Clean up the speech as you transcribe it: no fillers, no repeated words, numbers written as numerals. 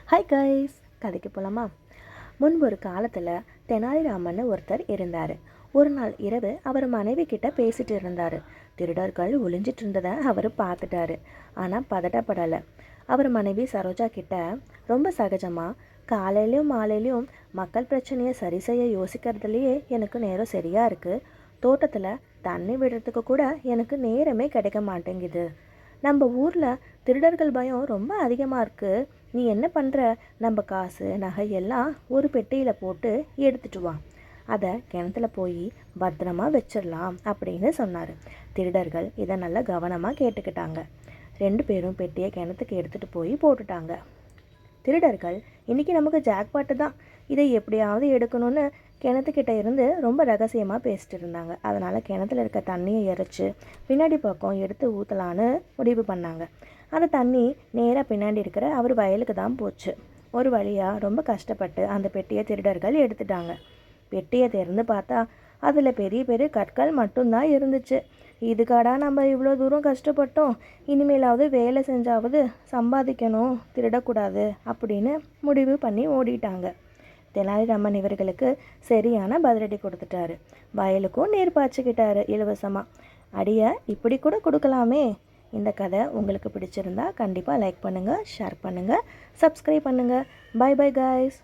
Hi guys, கதைக்கு போகலாமா? முன்பு ஒரு காலத்தில் தெனாலிராமன் ஒருத்தர் இருந்தார். ஒரு நாள் இரவு அவர் மனைவி கிட்ட பேசிட்டு இருந்தார். திருடர்கள் ஒளிஞ்சிட்டு இருந்ததை அவர் பார்த்துட்டாரு. ஆனால் பதட்டப்படலை. அவர் மனைவி சரோஜா கிட்ட ரொம்ப சகஜமாக, காலையிலையும் மாலையிலையும் மக்கள் பிரச்சனையை சரி செய்ய யோசிக்கிறதுலையே எனக்கு நேரம் சரியாக இருக்குது. தோட்டத்தில் தண்ணி விடுறதுக்கு கூட எனக்கு நேரமே கிடைக்க மாட்டேங்குது. நம்ம ஊரில் திருடர்கள் பயம் ரொம்ப அதிகமாக இருக்குது. நீ என்ன பண்ணுற? நம்ம காசு நகை எல்லாம் ஒரு பெட்டியில் போட்டு எடுத்துட்டு வா. அதை கிணத்துல போய் பத்திரமா வச்சிடலாம் அப்படின்னு சொன்னார். திருடர்கள் இதை நல்லா கவனமாக கேட்டுக்கிட்டாங்க. 2 பேரும் பெட்டியை கிணத்துக்கு எடுத்துகிட்டு போய் போட்டுட்டாங்க. திருடர்கள் இன்றைக்கி நமக்கு ஜாக்பாட்டு தான், இதை எப்படியாவது எடுக்கணும்னு கிணத்துக்கிட்ட இருந்து ரொம்ப ரகசியமாக பேசிட்டு இருந்தாங்க. அதனால் கிணத்துல இருக்க தண்ணியை இறைச்சி பின்னாடி பக்கம் எடுத்து ஊற்றலான்னு முடிவு பண்ணாங்க. அந்த தண்ணி நேராக பின்னாடி இருக்கிற அவர் வயலுக்கு தான் போச்சு. ஒரு வழியாக ரொம்ப கஷ்டப்பட்டு அந்த பெட்டியை திருடர்கள் எடுத்துட்டாங்க. பெட்டியை திறந்து பார்த்தா அதில் பெரிய பெரிய கற்கள் மட்டும்தான் இருந்துச்சு. இதுக்காடா நம்ம இவ்வளோ தூரம் கஷ்டப்பட்டோம், இனிமேலாவது வேலை செஞ்சாவது சம்பாதிக்கணும், திருடக்கூடாது அப்படின்னு முடிவு பண்ணி ஓடிட்டாங்க. தெனாலிராமன் இவர்களுக்கு சரியான பதிலடி கொடுத்துட்டாரு. வயலுக்கும் நீர் பாய்ச்சிக்கிட்டாரு இலவசமாக. அடியை இப்படி கூட கொடுக்கலாமே. இந்த கதை உங்களுக்கு பிடிச்சிருந்தா கண்டிப்பாக லைக் பண்ணுங்கள், ஷேர் பண்ணுங்கள், சப்ஸ்கிரைப் பண்ணுங்கள். Bye bye guys.